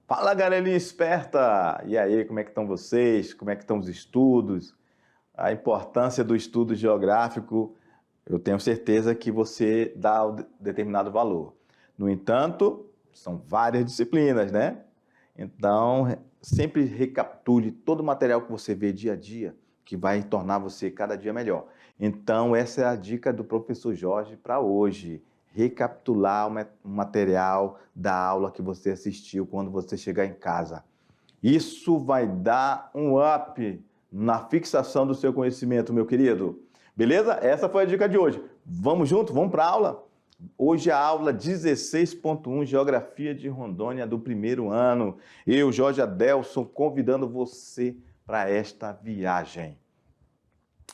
Fala, galerinha esperta! E aí, como é que estão vocês? Como é que estão os estudos? A importância do estudo geográfico, eu tenho certeza que você dá um determinado valor. No entanto, são várias disciplinas, né? Então, sempre recapitule todo o material que você vê dia a dia, que vai tornar você cada dia melhor. Então, essa é a dica do professor Jorge para hoje. Recapitular o material da aula que você assistiu quando você chegar em casa. Isso vai dar um up na fixação do seu conhecimento, meu querido. Beleza? Essa foi a dica de hoje. Vamos junto? Vamos para a aula? Hoje a aula 16.1, Geografia de Rondônia do primeiro ano. Eu, Jorge Adelson, convidando você para esta viagem.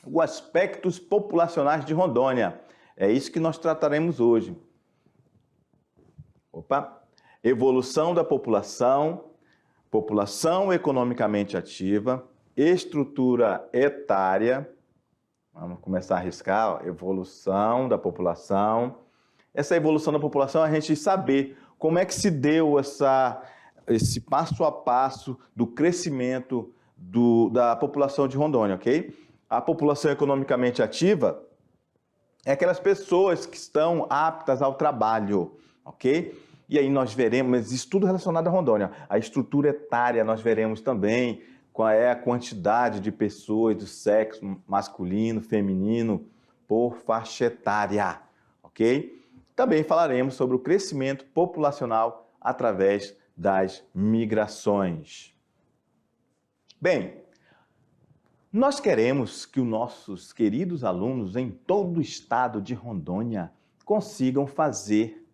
Os aspectos populacionais de Rondônia. É isso que nós trataremos hoje. Evolução da população, população economicamente ativa, estrutura etária. Vamos começar a riscar, evolução da população. Essa evolução da população é a gente saber como é que se deu esse passo a passo do crescimento da população de Rondônia, ok? A população economicamente ativa é aquelas pessoas que estão aptas ao trabalho, ok? E aí nós veremos, isso tudo relacionado a Rondônia. A estrutura etária nós veremos também, qual é a quantidade de pessoas do sexo masculino, feminino, por faixa etária, ok? Também falaremos sobre o crescimento populacional através das migrações. Bem, nós queremos que os nossos queridos alunos em todo o estado de Rondônia consigam fazer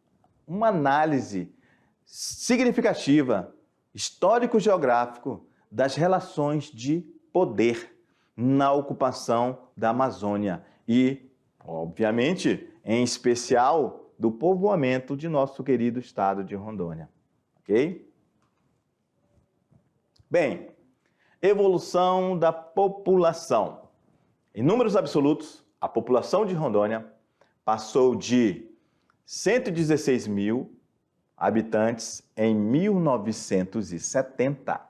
uma análise significativa, histórico-geográfico, das relações de poder na ocupação da Amazônia e, obviamente, em especial, do povoamento de nosso querido estado de Rondônia. Ok? Bem, evolução da população. Em números absolutos, a população de Rondônia passou de 116 mil habitantes em 1970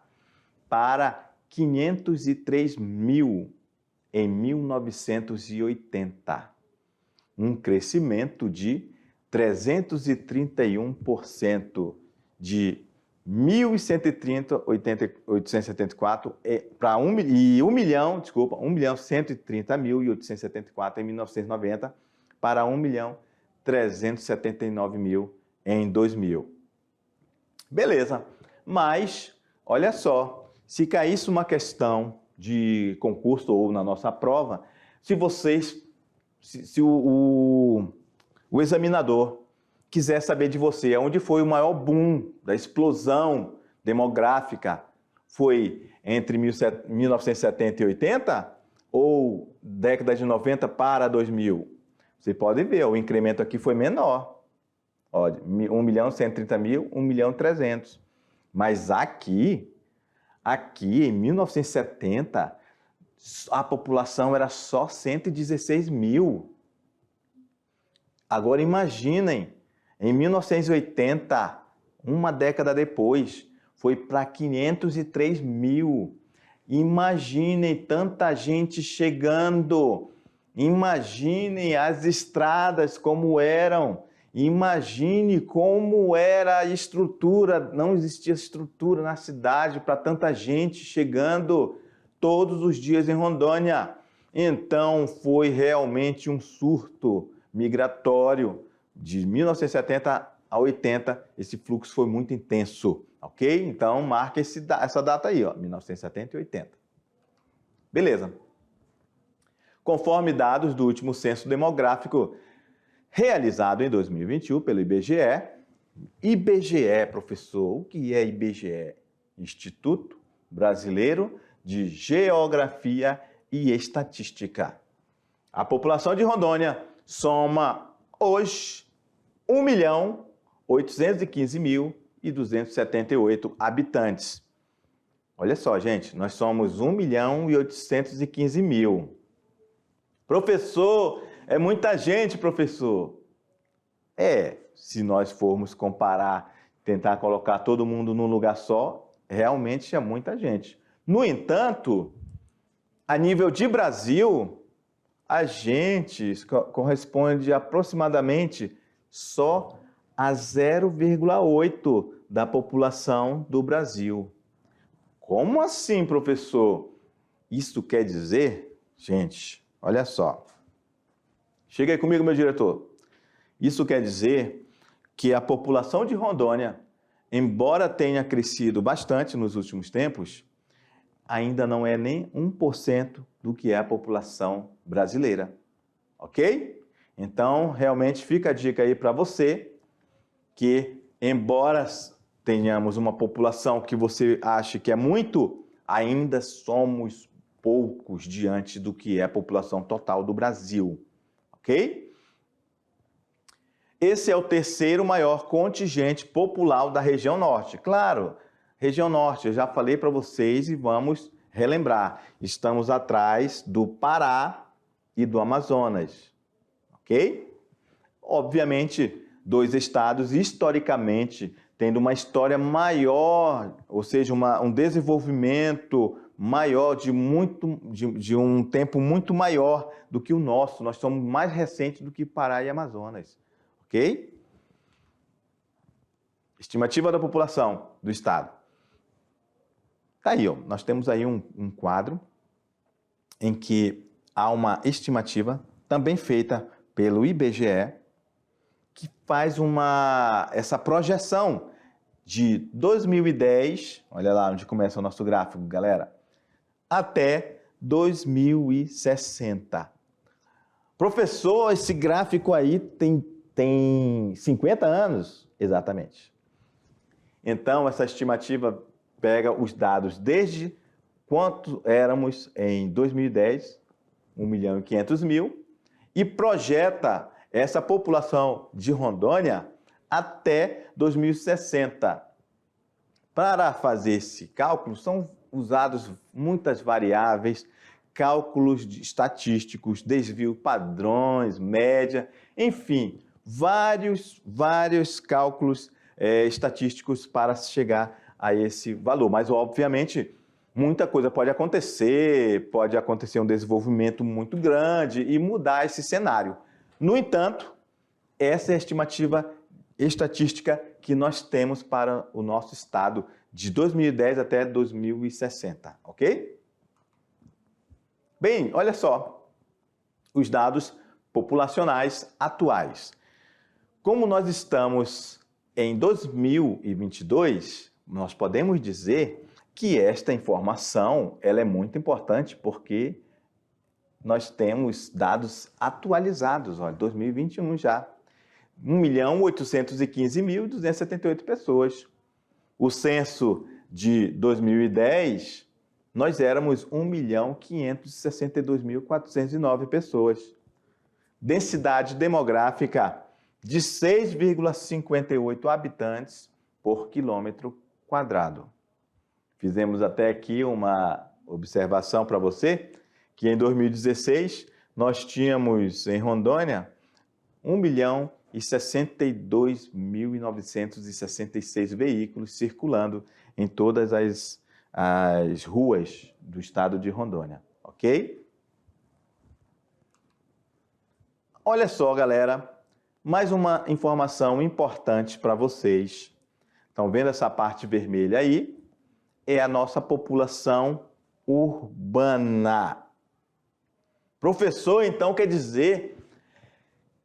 para 503 mil em 1980. Um crescimento de 331% de 1.130.874 para 1.130.874 em 1990 para 1.379.000 em 2000. Beleza, mas olha só, se caísse uma questão de concurso ou na nossa prova, se o examinador quiser saber de você onde foi o maior boom da explosão demográfica, foi entre 1970 e 80 ou década de 90 para 2000? Você pode ver, o incremento aqui foi menor. 1.130.000, 1.300.000. Mas aqui em 1970, a população era só 116 mil. Agora imaginem, em 1980, uma década depois, foi para 503 mil. Imaginem tanta gente chegando. Imaginem as estradas como eram. Imagine como era a estrutura. Não existia estrutura na cidade para tanta gente chegando todos os dias em Rondônia. Então foi realmente um surto migratório. De 1970 a 80, esse fluxo foi muito intenso, ok? Então, marca essa data aí, ó, 1970 e 80. Beleza. Conforme dados do último censo demográfico realizado em 2021 pelo IBGE, professor, o que é IBGE? Instituto Brasileiro de Geografia e Estatística. A população de Rondônia soma hoje 1.815.278 habitantes. Olha só, gente, nós somos 1.815.000. Professor, é muita gente, professor. Se nós formos comparar em tentar colocar todo mundo num lugar só, realmente é muita gente. No entanto, a nível de Brasil, a gente corresponde aproximadamente só a 0,8% da população do Brasil. Como assim, professor? Isso quer dizer, gente, olha só. Chega aí comigo, meu diretor. Isso quer dizer que a população de Rondônia, embora tenha crescido bastante nos últimos tempos, ainda não é nem 1% do que é a população brasileira, ok? Então, realmente fica a dica aí para você que, embora tenhamos uma população que você acha que é muito, ainda somos poucos diante do que é a população total do Brasil, ok? Esse é o terceiro maior contingente popular da região norte. Claro, região norte, eu já falei para vocês e vamos relembrar. Estamos atrás do Pará e do Amazonas, ok? Obviamente, dois estados historicamente tendo uma história maior, ou seja, um desenvolvimento maior de um tempo muito maior do que o nosso. Nós somos mais recentes do que Pará e Amazonas, ok? Estimativa da população do estado. Tá aí, ó, nós temos aí um quadro em que há uma estimativa também feita pelo IBGE que faz essa projeção de 2010, olha lá onde começa o nosso gráfico, galera, até 2060. Professor, esse gráfico aí tem 50 anos? Exatamente. Então, essa estimativa pega os dados desde quanto éramos em 2010, 1.500.000, e projeta essa população de Rondônia até 2060. Para fazer esse cálculo, são usados muitas variáveis, cálculos estatísticos, desvio padrões, média, enfim, vários cálculos estatísticos para chegar a esse valor. Mas, obviamente, muita coisa pode acontecer um desenvolvimento muito grande e mudar esse cenário. No entanto, essa é a estimativa estatística que nós temos para o nosso estado de 2010 até 2060, ok? Bem, olha só, os dados populacionais atuais. Como nós estamos em 2022, nós podemos dizer que esta informação ela é muito importante porque nós temos dados atualizados, olha, 2021 já. 1.815.278 pessoas. O censo de 2010, nós éramos 1.562.409 pessoas. Densidade demográfica de 6,58 habitantes por quilômetro quadrado. Fizemos até aqui uma observação para você, que em 2016 nós tínhamos em Rondônia 1.062.966 veículos circulando em todas as ruas do estado de Rondônia, ok? Olha só, galera, mais uma informação importante para vocês. Estão vendo essa parte vermelha aí? É a nossa população urbana. Professor, então, quer dizer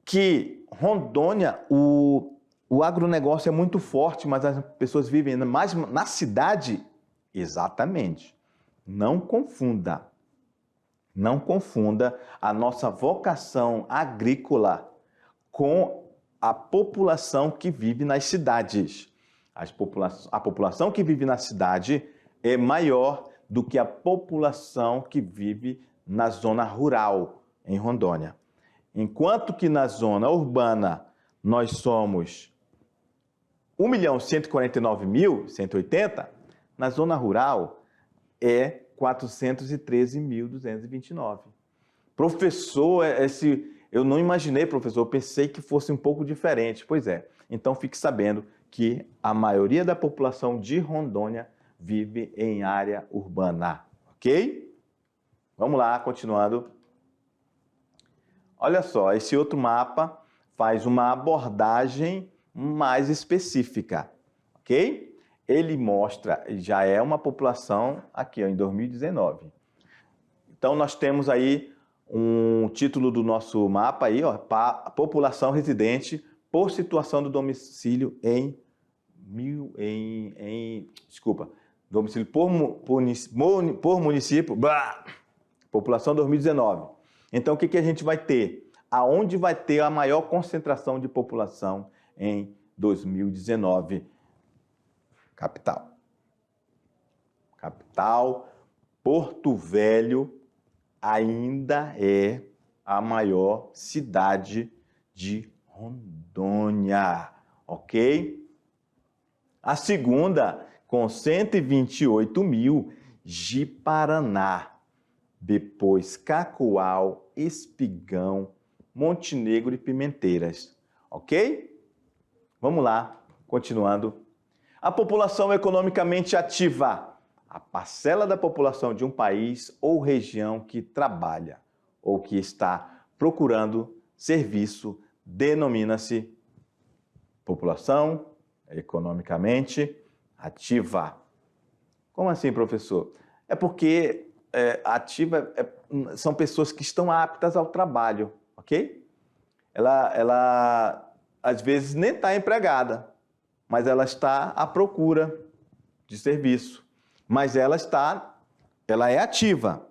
que Rondônia, o agronegócio é muito forte, mas as pessoas vivem mais na cidade? Exatamente. Não confunda. Não confunda a nossa vocação agrícola com a população que vive nas cidades. A população que vive na cidade é maior do que a população que vive na zona rural, em Rondônia. Enquanto que na zona urbana nós somos 1.149.180, na zona rural é 413.229. Professor, eu não imaginei, professor, eu pensei que fosse um pouco diferente. Pois é, então fique sabendo que a maioria da população de Rondônia vive em área urbana, ok? Vamos lá, continuando. Olha só, esse outro mapa faz uma abordagem mais específica, ok? Ele mostra, já é uma população aqui, ó, em 2019. Então, nós temos aí um título do nosso mapa aí, ó, população residente por situação do domicílio domicílio por município, população 2019. Então, o que a gente vai ter? Aonde vai ter a maior concentração de população em 2019? Capital. Capital, Porto Velho ainda é a maior cidade de Rondônia, ok? A segunda, com 128 mil, Ji-Paraná. Depois Cacoal, Espigão, Montenegro e Pimenteiras, ok? Vamos lá, continuando. A população economicamente ativa, a parcela da população de um país ou região que trabalha ou que está procurando serviço, denomina-se população economicamente ativa. Como assim, professor? É porque ativa são pessoas que estão aptas ao trabalho, ok? Ela às vezes nem está empregada, mas ela está à procura de serviço. Mas ela é ativa.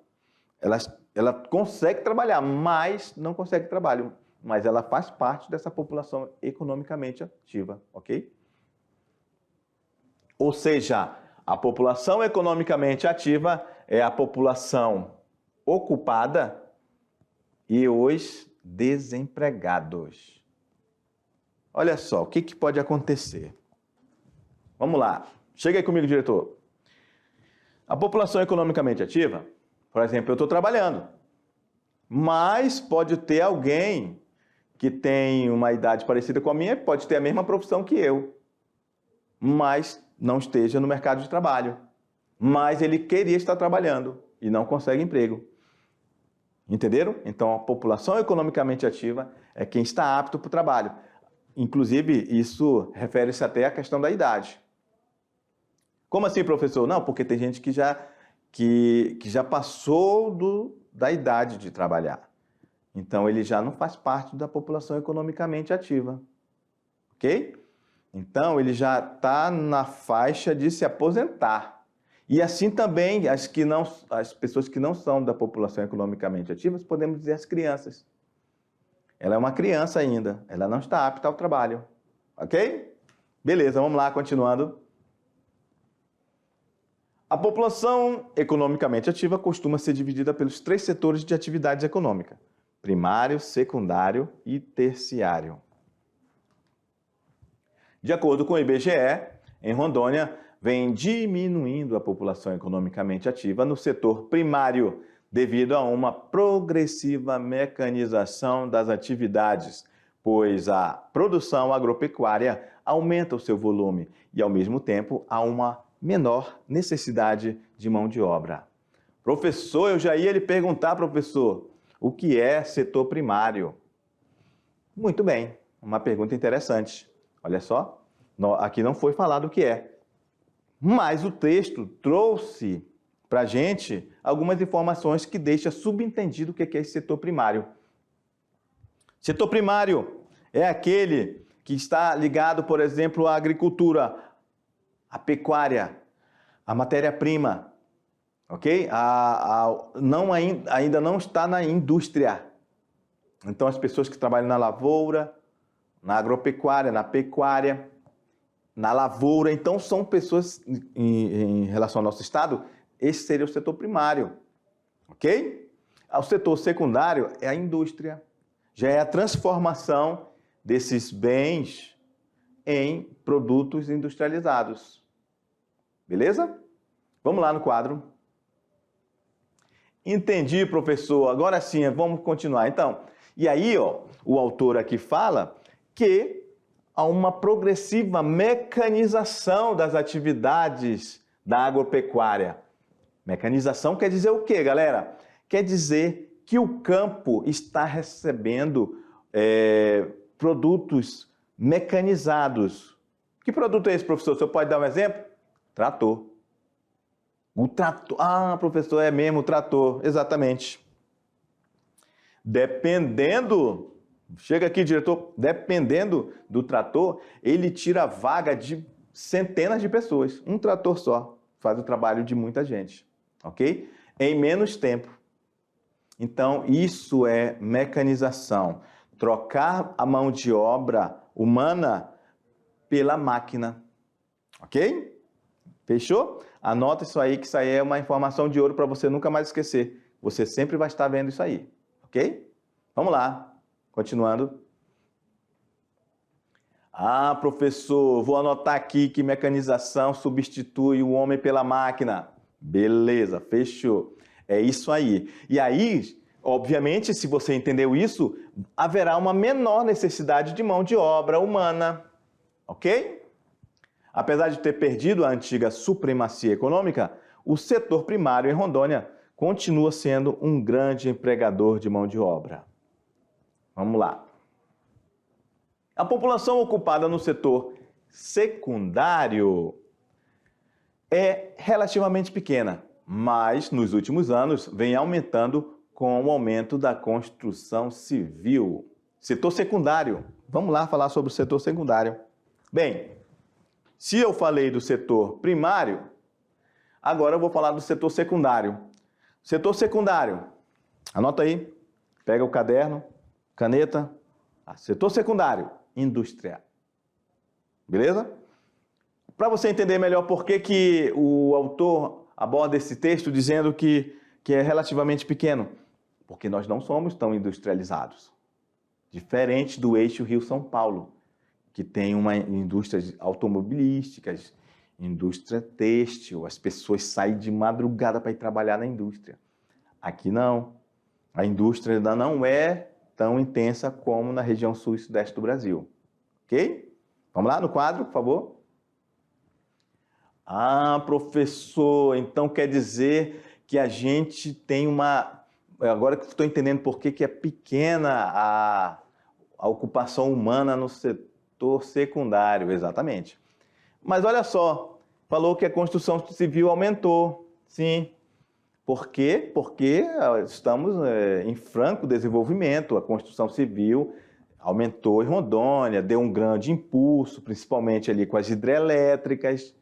Ela consegue trabalhar, mas não consegue trabalho. Mas ela faz parte dessa população economicamente ativa, ok? Ou seja, a população economicamente ativa é a população ocupada e os desempregados. Olha só, o que pode acontecer? Vamos lá, chega aí comigo, diretor. A população economicamente ativa, por exemplo, eu estou trabalhando, mas pode ter alguém que tem uma idade parecida com a minha, pode ter a mesma profissão que eu, mas não esteja no mercado de trabalho. Mas ele queria estar trabalhando e não consegue emprego. Entenderam? Então, a população economicamente ativa é quem está apto para o trabalho. Inclusive, isso refere-se até à questão da idade. Como assim, professor? Não, porque tem gente que já passou da idade de trabalhar. Então, ele já não faz parte da população economicamente ativa. Ok? Então, ele já está na faixa de se aposentar. E assim também as pessoas que não são da população economicamente ativa, podemos dizer as crianças. Ela é uma criança ainda, ela não está apta ao trabalho. Ok? Beleza, vamos lá, continuando. A população economicamente ativa costuma ser dividida pelos 3 setores de atividade econômica: primário, secundário e terciário. De acordo com o IBGE, em Rondônia, vem diminuindo a população economicamente ativa no setor primário, devido a uma progressiva mecanização das atividades, pois a produção agropecuária aumenta o seu volume e, ao mesmo tempo, há uma menor necessidade de mão de obra. Professor, eu já ia lhe perguntar, professor, o que é setor primário? Muito bem, uma pergunta interessante. Olha só, aqui não foi falado o que é, mas o texto trouxe para a gente algumas informações que deixam subentendido o que é esse setor primário. Setor primário é aquele que está ligado, por exemplo, à agricultura, à pecuária, à matéria-prima, ok? Ainda não está na indústria. Então, as pessoas que trabalham na lavoura, na agropecuária, na pecuária, na lavoura, então são pessoas, em relação ao nosso estado, esse seria o setor primário, ok? O setor secundário é a indústria, já é a transformação desses bens em produtos industrializados, beleza? Vamos lá no quadro. Entendi, professor, agora sim, vamos continuar. Então, e aí, ó, o autor aqui fala que a uma progressiva mecanização das atividades da agropecuária. Mecanização quer dizer o quê, galera? Quer dizer que o campo está recebendo produtos mecanizados. Que produto é esse, professor? O senhor pode dar um exemplo? Trator. O trator. Ah, professor, é mesmo o trator. Exatamente. Dependendo, chega aqui, diretor, dependendo do trator, ele tira a vaga de centenas de pessoas. Um trator só faz o trabalho de muita gente, ok? Em menos tempo. Então, isso é mecanização. Trocar a mão de obra humana pela máquina, ok? Fechou? Anota isso aí, que isso aí é uma informação de ouro para você nunca mais esquecer. Você sempre vai estar vendo isso aí. Ok? Vamos lá. Continuando. Ah, professor, vou anotar aqui que mecanização substitui o homem pela máquina. Beleza, fechou. É isso aí. E aí, obviamente, se você entendeu isso, haverá uma menor necessidade de mão de obra humana. Ok? Apesar de ter perdido a antiga supremacia econômica, o setor primário em Rondônia continua sendo um grande empregador de mão de obra. Vamos lá. A população ocupada no setor secundário é relativamente pequena, mas nos últimos anos vem aumentando com o aumento da construção civil. Setor secundário. Vamos lá falar sobre o setor secundário. Bem, se eu falei do setor primário, agora eu vou falar do setor secundário. Setor secundário, anota aí, pega o caderno, caneta. Setor secundário, indústria. Beleza? Para você entender melhor por que o autor aborda esse texto dizendo que é relativamente pequeno. Porque nós não somos tão industrializados. Diferente do eixo Rio-São Paulo, que tem uma indústria automobilística, indústria têxtil, as pessoas saem de madrugada para ir trabalhar na indústria. Aqui não. A indústria ainda não é tão intensa como na região sul e sudeste do Brasil. Ok? Vamos lá no quadro, por favor. Ah, professor, então quer dizer que a gente tem uma... Agora que estou entendendo por que é pequena a ocupação humana no setor secundário, exatamente. Mas olha só, falou que a construção civil aumentou, sim. Por quê? Porque estamos em franco desenvolvimento, a construção civil aumentou em Rondônia, deu um grande impulso, principalmente ali com as hidrelétricas,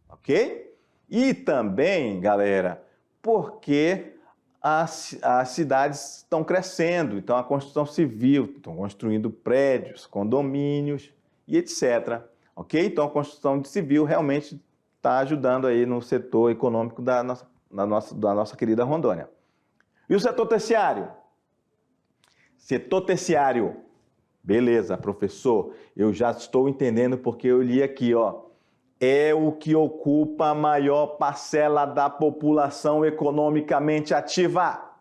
ok? E também, galera, porque as cidades estão crescendo, então a construção civil, estão construindo prédios, condomínios e etc. Ok? Então a construção civil realmente está ajudando aí no setor econômico da nossa querida Rondônia. E o setor terciário? Setor terciário. Beleza, professor, eu já estou entendendo porque eu li aqui, ó. É o que ocupa a maior parcela da população economicamente ativa.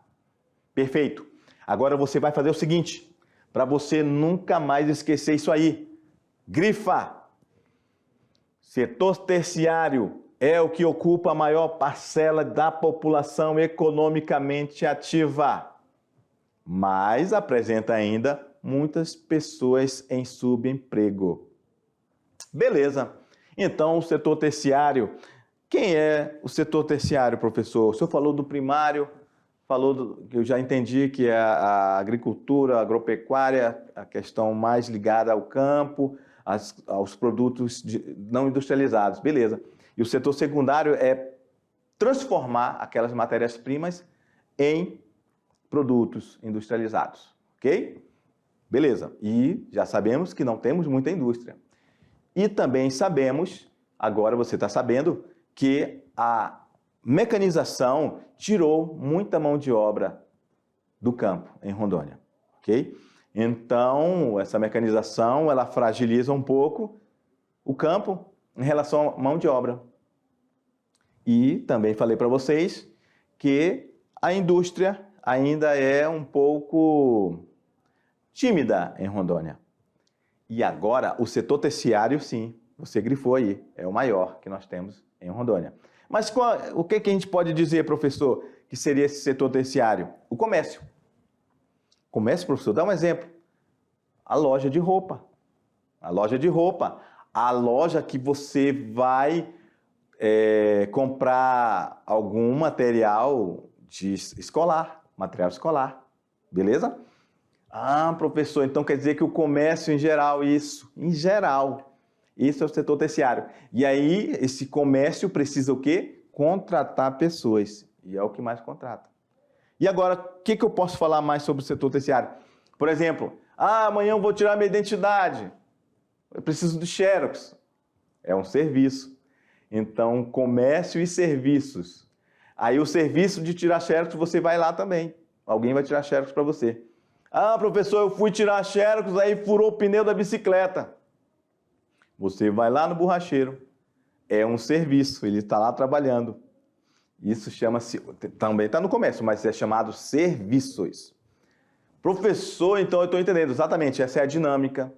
Perfeito. Agora você vai fazer o seguinte, para você nunca mais esquecer isso aí. Grifa. Setor terciário é o que ocupa a maior parcela da população economicamente ativa, mas apresenta ainda muitas pessoas em subemprego. Beleza. Então, o setor terciário. Quem é o setor terciário, professor? O senhor falou do primário, que eu já entendi que é a agricultura, a agropecuária, a questão mais ligada ao campo, aos produtos não industrializados. Beleza. E o setor secundário é transformar aquelas matérias-primas em produtos industrializados. Ok? Beleza. E já sabemos que não temos muita indústria. E também sabemos, agora você está sabendo, que a mecanização tirou muita mão de obra do campo em Rondônia, ok? Então, essa mecanização, ela fragiliza um pouco o campo em relação à mão de obra. E também falei para vocês que a indústria ainda é um pouco tímida em Rondônia. E agora, o setor terciário, sim, você grifou aí, é o maior que nós temos em Rondônia. Mas o que a gente pode dizer, professor, que seria esse setor terciário? O comércio. Comércio, professor, dá um exemplo. A loja de roupa. A loja de roupa. A loja que você vai comprar algum material escolar, material escolar. Beleza? Ah, professor, então quer dizer que o comércio em geral, isso é o setor terciário. E aí, esse comércio precisa o quê? Contratar pessoas. E é o que mais contrata. E agora, o que eu posso falar mais sobre o setor terciário? Por exemplo, amanhã eu vou tirar minha identidade. Eu preciso de Xerox. É um serviço. Então, comércio e serviços. Aí o serviço de tirar Xerox, você vai lá também. Alguém vai tirar Xerox para você. Ah, professor, eu fui tirar Xerox, aí furou o pneu da bicicleta. Você vai lá no borracheiro. É um serviço, ele está lá trabalhando. Isso chama-se, também está no comércio, mas é chamado serviços. Professor, então eu estou entendendo, exatamente, essa é a dinâmica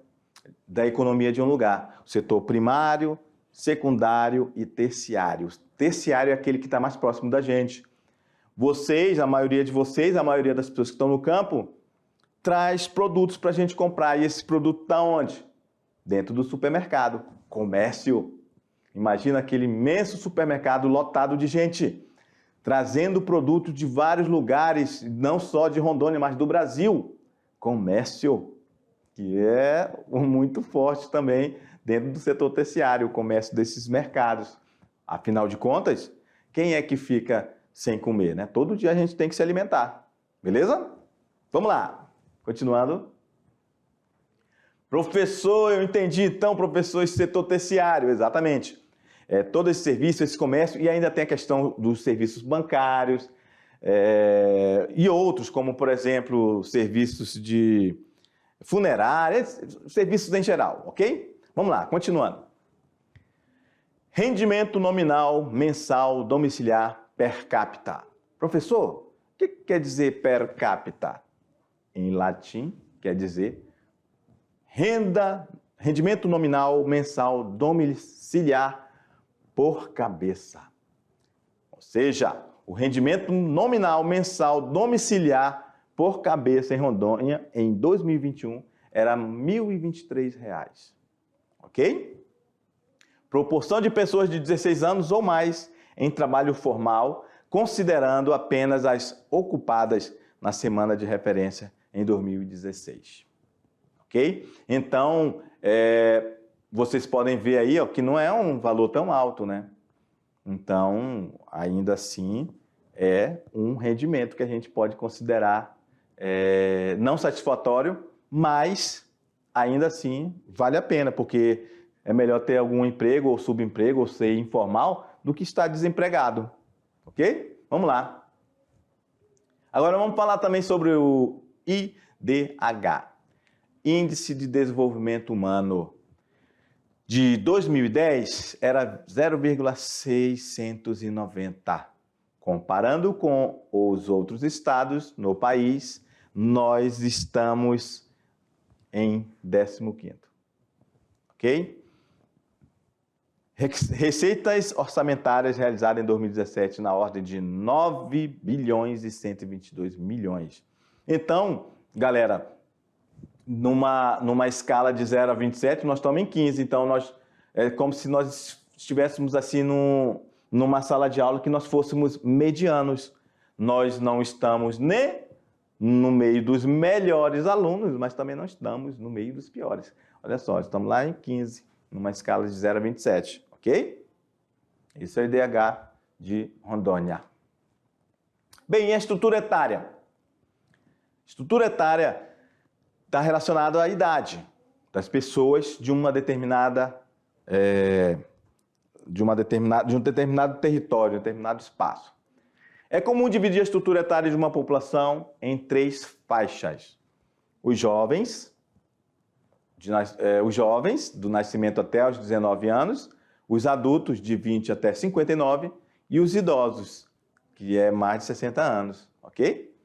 da economia de um lugar. O setor primário, secundário e terciário. Terciário é aquele que está mais próximo da gente. Vocês, a maioria de vocês, a maioria das pessoas que estão no campo, traz produtos para a gente comprar. E esse produto está onde? Dentro do supermercado. Comércio. Imagina aquele imenso supermercado lotado de gente, trazendo produtos de vários lugares, não só de Rondônia, mas do Brasil. Comércio, que é muito forte também dentro do setor terciário, o comércio desses mercados. Afinal de contas, quem é que fica sem comer, né? Todo dia a gente tem que se alimentar, beleza? Vamos lá. Continuando. Professor, eu entendi então, professor, esse setor terciário, exatamente. Todo esse serviço, esse comércio, e ainda tem a questão dos serviços bancários e outros, como, por exemplo, serviços de funerária, serviços em geral, ok? Vamos lá, continuando. Rendimento nominal mensal domiciliar per capita. Professor, o que quer dizer per capita? Em latim, quer dizer rendimento nominal mensal domiciliar por cabeça. Ou seja, o rendimento nominal mensal domiciliar por cabeça em Rondônia em 2021 era R$ 1.023. Ok? Proporção de pessoas de 16 anos ou mais em trabalho formal, considerando apenas as ocupadas na semana de referência em 2016. Ok? Então, vocês podem ver aí que não é um valor tão alto, né? Então, ainda assim, é um rendimento que a gente pode considerar não satisfatório, mas ainda assim vale a pena, porque é melhor ter algum emprego ou subemprego ou ser informal do que estar desempregado. Ok? Vamos lá. Agora vamos falar também sobre o IDH, Índice de Desenvolvimento Humano. De 2010 era 0,690. Comparando com os outros estados no país, nós estamos em 15º. Ok? Receitas orçamentárias realizadas em 2017 na ordem de 9 bilhões e 122 milhões. Então, galera, numa escala de 0 a 27, nós estamos em 15. Então, é como se nós estivéssemos assim numa sala de aula que nós fôssemos medianos. Nós não estamos nem no meio dos melhores alunos, mas também não estamos no meio dos piores. Olha só, estamos lá em 15, numa escala de 0 a 27, ok? Isso é o IDH de Rondônia. Bem, e a estrutura etária? Estrutura etária está relacionada à idade das pessoas de um determinado território, de um determinado espaço. É comum dividir a estrutura etária de uma população em 3 faixas. Os jovens do nascimento até os 19 anos, os adultos de 20 até 59 e os idosos, que é mais de 60 anos, ok?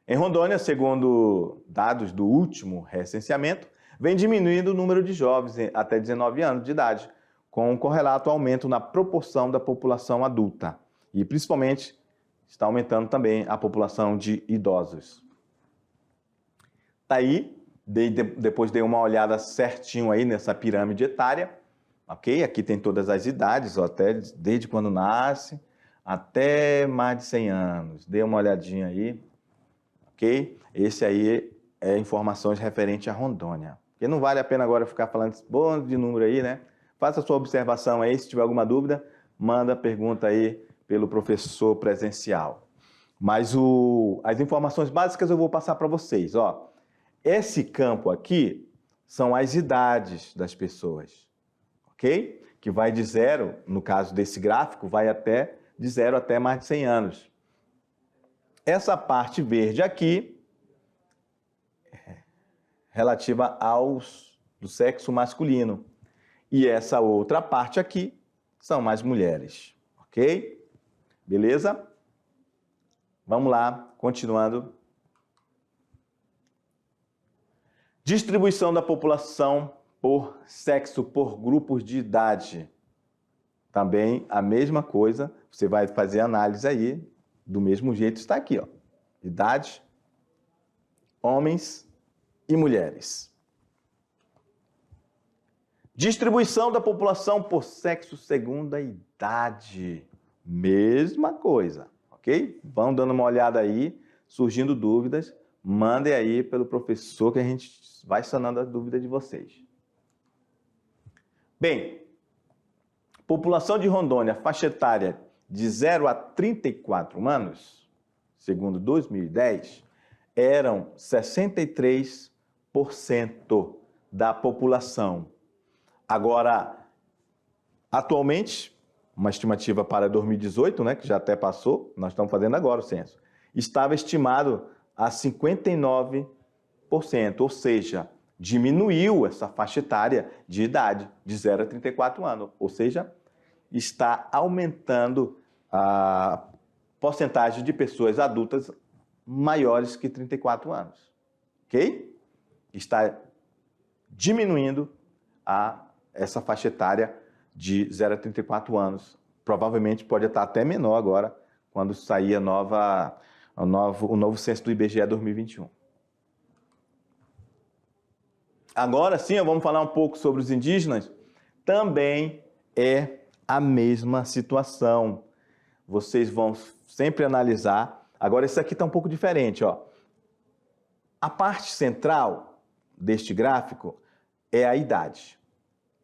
Em Rondônia, segundo dados do último recenseamento, vem diminuindo o número de jovens até 19 anos de idade, com um correlato aumento na proporção da população adulta. E, principalmente, está aumentando também a população de idosos. Tá aí, depois dei uma olhada certinho aí nessa pirâmide etária, ok? Aqui tem todas as idades, ó, até desde quando nasce até mais de 100 anos. Dê uma olhadinha aí, ok? Esse aí é informações referentes a Rondônia. Porque não vale a pena agora ficar falando bom de número aí, né? Faça a sua observação aí, se tiver alguma dúvida, manda pergunta aí pelo professor presencial. Mas as informações básicas eu vou passar para vocês, ó. Esse campo aqui são as idades das pessoas, ok? Que vai de 0, no caso desse gráfico, vai de 0 até mais de 100 anos. Essa parte verde aqui, relativa do sexo masculino. E essa outra parte aqui são mais mulheres, ok? Beleza? Vamos lá, continuando. Distribuição da população por sexo, por grupos de idade. Também a mesma coisa, você vai fazer análise aí, do mesmo jeito está aqui, ó. Idade, homens e mulheres. Distribuição da população por sexo segundo a idade. Mesma coisa, ok? Vão dando uma olhada aí, surgindo dúvidas, mandem aí pelo professor que a gente vai sanando a dúvida de vocês. Bem, população de Rondônia, faixa etária de 0 a 34 anos, segundo 2010, eram 63% da população. Agora, atualmente, uma estimativa para 2018, né, que já até passou, nós estamos fazendo agora o censo, estava estimado a 59%, ou seja, diminuiu essa faixa etária de idade de 0 a 34 anos, ou seja, está aumentando a porcentagem de pessoas adultas maiores que 34 anos, ok? Está diminuindo essa faixa etária de 0 a 34 anos. Provavelmente pode estar até menor agora, quando sair o novo censo do IBGE 2021. Agora sim, vamos falar um pouco sobre os indígenas. Também é a mesma situação. Vocês vão sempre analisar. Agora, esse aqui está um pouco diferente, ó. A parte central deste gráfico é a idade.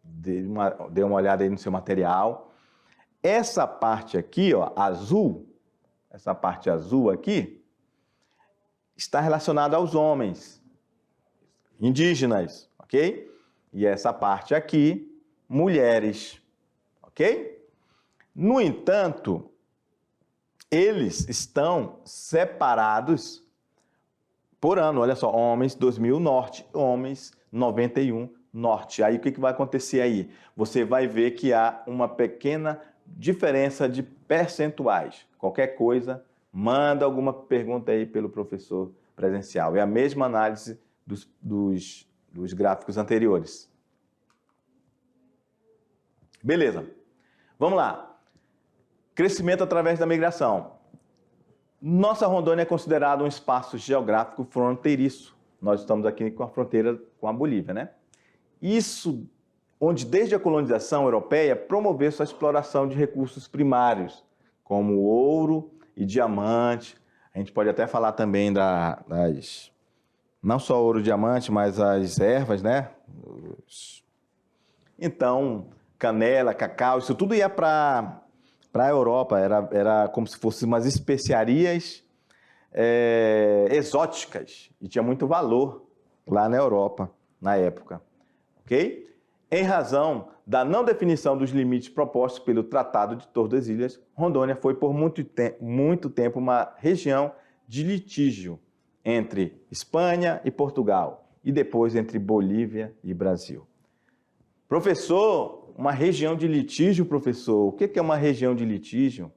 Dê uma olhada aí no seu material. Essa parte aqui, ó, azul, essa parte azul aqui, está relacionada aos homens indígenas, ok? E essa parte aqui, mulheres, ok? No entanto, eles estão separados por ano. Olha só, homens 2000 norte, homens 91 norte. Aí o que vai acontecer aí? Você vai ver que há uma pequena diferença de percentuais. Qualquer coisa, manda alguma pergunta aí pelo professor presencial. É a mesma análise dos gráficos anteriores. Beleza. Vamos lá. Crescimento através da migração. Nossa Rondônia é considerada um espaço geográfico fronteiriço. Nós estamos aqui com a fronteira com a Bolívia, né? Isso onde desde a colonização europeia promoveu sua exploração de recursos primários, como ouro e diamante. A gente pode até falar também não só ouro e diamante, mas as ervas, né? Então, canela, cacau, isso tudo ia para a Europa, era como se fossem umas especiarias exóticas, e tinha muito valor lá na Europa, na época, ok? Em razão da não definição dos limites propostos pelo Tratado de Tordesilhas, Rondônia foi por muito tempo uma região de litígio entre Espanha e Portugal, e depois entre Bolívia e Brasil. Professor, uma região de litígio, professor, o que é uma região de litígio?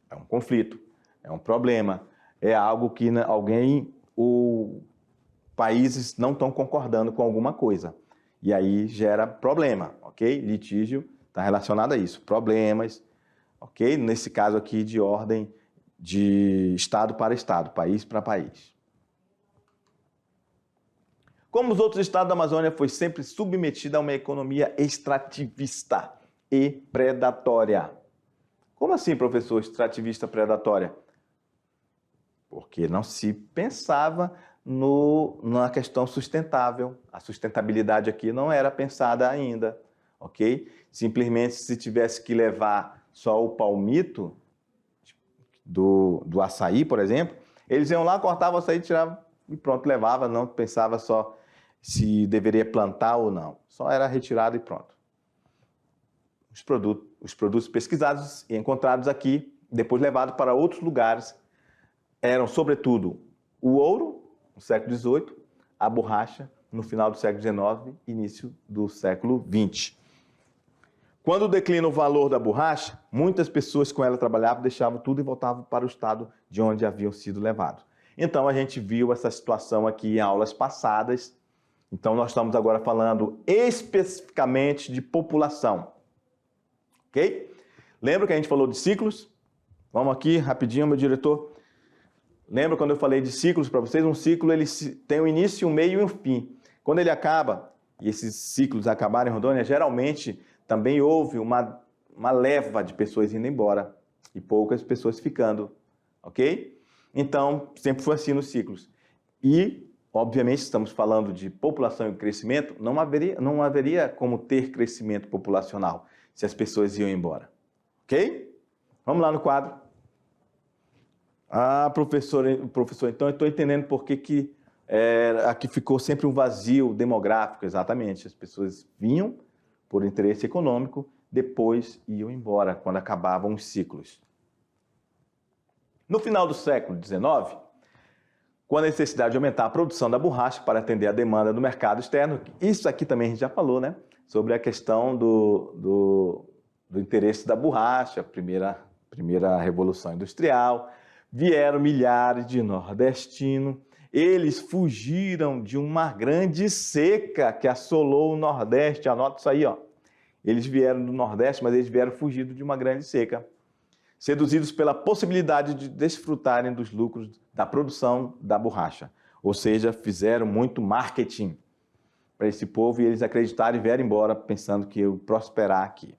É um conflito, é um problema, é algo que alguém, países não estão concordando com alguma coisa. E aí gera problema, ok? Litígio está relacionado a isso, problemas, ok? Nesse caso aqui de ordem de estado para estado, país para país. Como os outros estados da Amazônia, foi sempre submetida a uma economia extrativista e predatória. Como assim, professor, extrativista predatória? Porque não se pensava na questão sustentável. A sustentabilidade aqui não era pensada ainda, ok? Simplesmente, se tivesse que levar só o palmito do açaí, por exemplo, eles iam lá, cortavam o açaí, tiravam e pronto, levava, não pensava só se deveria plantar ou não. Só era retirado e pronto. Os produtos pesquisados e encontrados aqui, depois levados para outros lugares, eram, sobretudo, o ouro, no século XVIII, a borracha, no final do século XIX, início do século XX. Quando declina o valor da borracha, muitas pessoas com ela trabalhavam, deixavam tudo e voltavam para o estado de onde haviam sido levados. Então, a gente viu essa situação aqui em aulas passadas. Então, nós estamos agora falando especificamente de população. Ok? Lembra que a gente falou de ciclos? Vamos aqui, rapidinho, meu diretor. Lembra quando eu falei de ciclos para vocês? Um ciclo ele tem um início, um meio e um fim. Quando ele acaba, e esses ciclos acabarem em Rondônia, geralmente também houve uma leva de pessoas indo embora e poucas pessoas ficando, ok? Então, sempre foi assim nos ciclos. E, obviamente, estamos falando de população e crescimento, não haveria como ter crescimento populacional se as pessoas iam embora, ok? Vamos lá no quadro. Ah, professor, então eu estou entendendo por que aqui ficou sempre um vazio demográfico, exatamente. As pessoas vinham por interesse econômico, depois iam embora, quando acabavam os ciclos. No final do século XIX, com a necessidade de aumentar a produção da borracha para atender a demanda do mercado externo, isso aqui também a gente já falou, né? Sobre a questão do interesse da borracha, primeira revolução industrial, vieram milhares de nordestinos, eles fugiram de uma grande seca que assolou o Nordeste, anota isso aí, ó. Eles vieram do Nordeste, mas eles vieram fugidos de uma grande seca, seduzidos pela possibilidade de desfrutarem dos lucros da produção da borracha. Ou seja, fizeram muito marketing para esse povo e eles acreditaram e vieram embora pensando que iam prosperar aqui.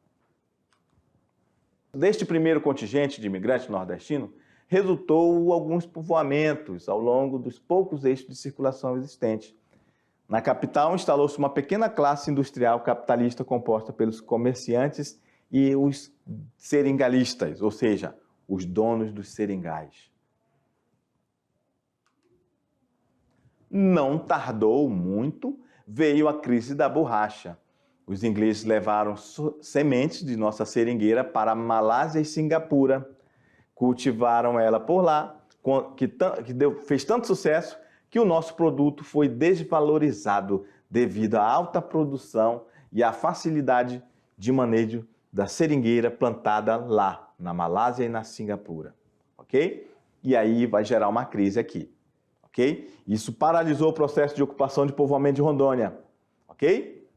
Deste primeiro contingente de imigrantes nordestinos, resultou alguns povoamentos ao longo dos poucos eixos de circulação existentes. Na capital, instalou-se uma pequena classe industrial capitalista composta pelos comerciantes e os seringalistas, ou seja, os donos dos seringais. Não tardou muito, veio a crise da borracha. Os ingleses levaram sementes de nossa seringueira para Malásia e Singapura. Cultivaram ela por lá, fez tanto sucesso que o nosso produto foi desvalorizado devido à alta produção e à facilidade de manejo da seringueira plantada lá, na Malásia e na Singapura, ok? E aí vai gerar uma crise aqui, ok? Isso paralisou o processo de ocupação de povoamento de Rondônia, ok?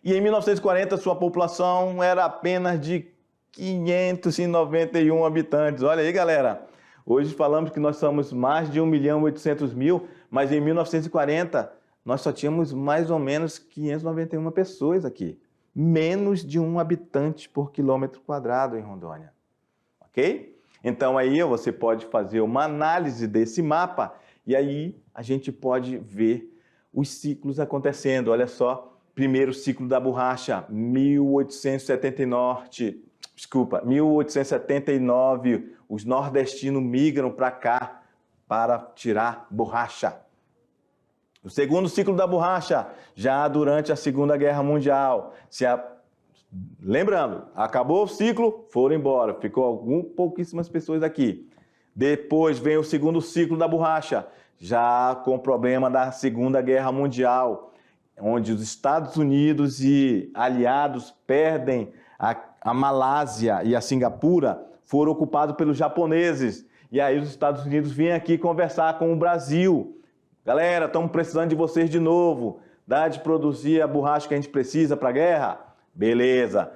E em 1940 sua população era apenas de 591 habitantes. Olha aí, galera. Hoje falamos que nós somos mais de 1.800.000, mas em 1940 nós só tínhamos mais ou menos 591 pessoas aqui. Menos de 1 habitante por quilômetro quadrado em Rondônia. Ok? Então aí você pode fazer uma análise desse mapa e aí a gente pode ver os ciclos acontecendo. Olha só, primeiro ciclo da borracha, 1879, os nordestinos migram para cá para tirar borracha. O segundo ciclo da borracha, já durante a Segunda Guerra Mundial. Lembrando, acabou o ciclo, foram embora, ficou pouquíssimas pessoas aqui. Depois vem o segundo ciclo da borracha, já com o problema da Segunda Guerra Mundial, onde os Estados Unidos e aliados perdem a Malásia e a Singapura, foram ocupados pelos japoneses. E aí os Estados Unidos vêm aqui conversar com o Brasil, Galera, estamos precisando de vocês de novo. Dá de produzir a borracha que a gente precisa para a guerra? Beleza.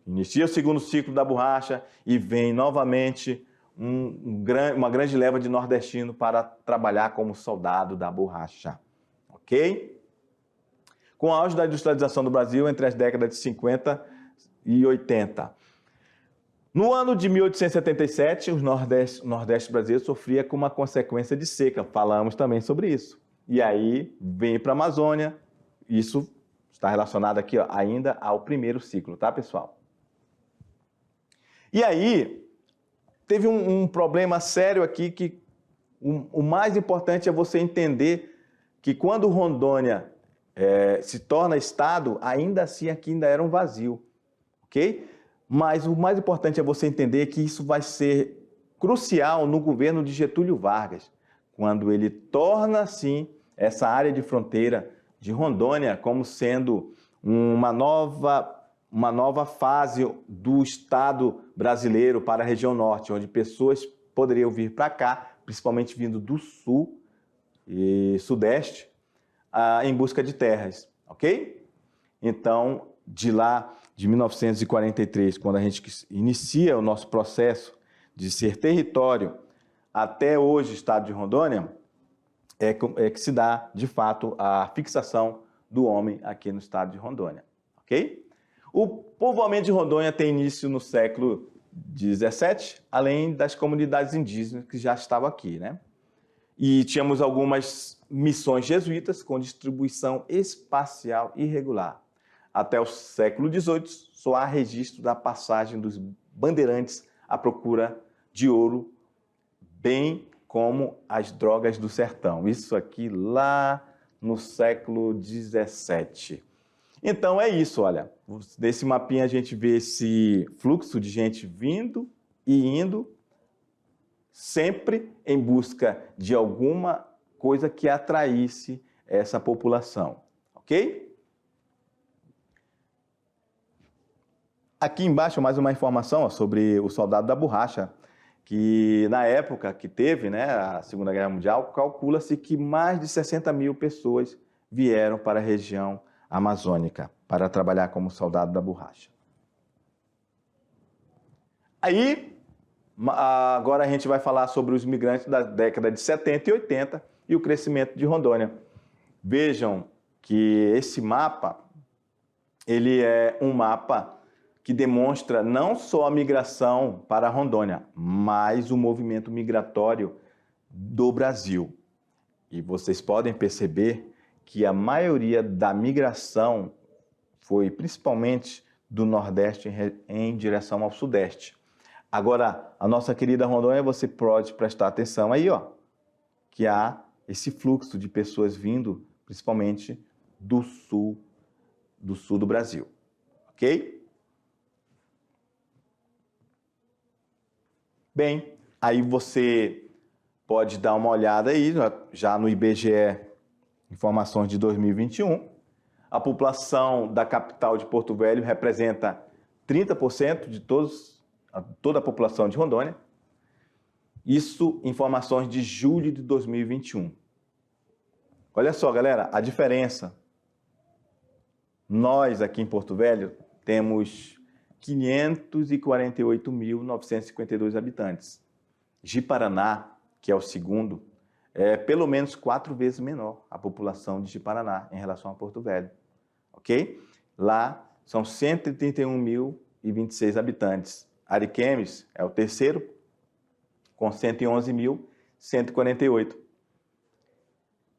Inicia o segundo ciclo da borracha e vem novamente uma grande leva de nordestino para trabalhar como soldado da borracha. Ok? Com o auge da industrialização do Brasil entre as décadas de 50 e 80. No ano de 1877, o Nordeste brasileiro sofria com uma consequência de seca. Falamos também sobre isso. E aí vem para a Amazônia. Isso está relacionado aqui, ó, ainda ao primeiro ciclo, tá, pessoal? E aí teve um problema sério aqui que o mais importante é você entender que quando Rondônia se torna estado, ainda assim aqui ainda era um vazio, ok? Mas o mais importante é você entender que isso vai ser crucial no governo de Getúlio Vargas, quando ele torna, assim, essa área de fronteira de Rondônia como sendo uma nova fase do Estado brasileiro para a região norte, onde pessoas poderiam vir para cá, principalmente vindo do sul e sudeste, em busca de terras, ok? Então, de lá, de 1943, quando a gente inicia o nosso processo de ser território, até hoje, Estado de Rondônia, é que se dá, de fato, a fixação do homem aqui no Estado de Rondônia, ok? O povoamento de Rondônia tem início no século XVII, além das comunidades indígenas que já estavam aqui, né? E tínhamos algumas missões jesuítas com distribuição espacial irregular. Até o século XVIII, só há registro da passagem dos bandeirantes à procura de ouro, bem como as drogas do sertão. Isso aqui lá no século XVII. Então é isso, olha. Nesse mapinha a gente vê esse fluxo de gente vindo e indo, sempre em busca de alguma coisa que atraísse essa população, ok? Aqui embaixo mais uma informação sobre o soldado da borracha, que na época que teve, né, a Segunda Guerra Mundial, calcula-se que mais de 60 mil pessoas vieram para a região amazônica para trabalhar como soldado da borracha. Aí, agora a gente vai falar sobre os migrantes da década de 70 e 80 e o crescimento de Rondônia. Vejam que esse mapa, ele é um mapa que demonstra não só a migração para Rondônia, mas o movimento migratório do Brasil. E vocês podem perceber que a maioria da migração foi principalmente do Nordeste em direção ao Sudeste. Agora, a nossa querida Rondônia, você pode prestar atenção aí, ó, que há esse fluxo de pessoas vindo principalmente do sul do Brasil, ok? Bem, aí você pode dar uma olhada aí, já no IBGE, informações de 2021. A população da capital de Porto Velho representa 30% de toda a população de Rondônia. Isso, informações de julho de 2021. Olha só, galera, a diferença. Nós, aqui em Porto Velho, temos 548.952 habitantes. Ji-Paraná, que é o segundo, é pelo menos 4 vezes menor a população de Ji-Paraná em relação a Porto Velho, ok? Lá são 131.026 habitantes. Ariquemes é o terceiro, com 111.148.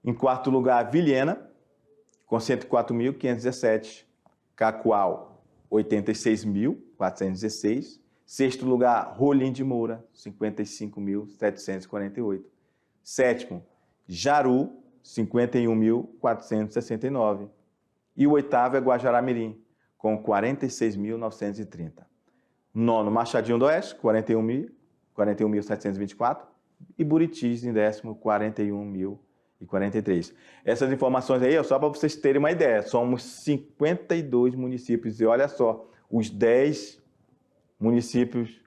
Em quarto lugar, Vilhena, com 104.517. Cacoal, 86.416. Sexto lugar, Rolim de Moura, 55.748. Sétimo, Jaru, 51.469. E o oitavo é Guajará-Mirim, com 46.930. Nono, Machadinho do Oeste, 41.724. E Buritis, em décimo, 41.043. Essas informações aí, só para vocês terem uma ideia, somos 52 municípios. E olha só, os 10 municípios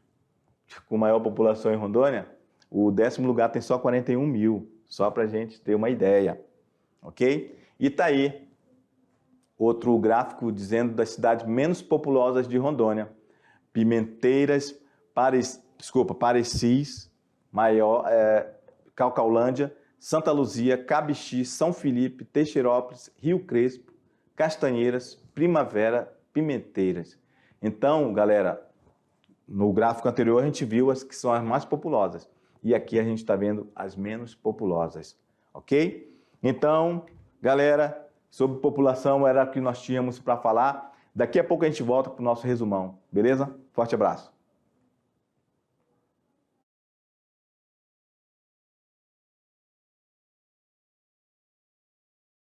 com maior população em Rondônia, o 10º lugar tem só 41 mil. Só para a gente ter uma ideia, ok? E tá aí outro gráfico dizendo das cidades menos populosas de Rondônia. Pimenteiras, Parecis, Calcaulândia, Santa Luzia, Cabixi, São Felipe, Teixeirópolis, Rio Crespo, Castanheiras, Primavera, Pimenteiras. Então, galera, no gráfico anterior a gente viu as que são as mais populosas. E aqui a gente está vendo as menos populosas, ok? Então, galera, sobre população era o que nós tínhamos para falar. Daqui a pouco a gente volta para o nosso resumão, beleza? Forte abraço.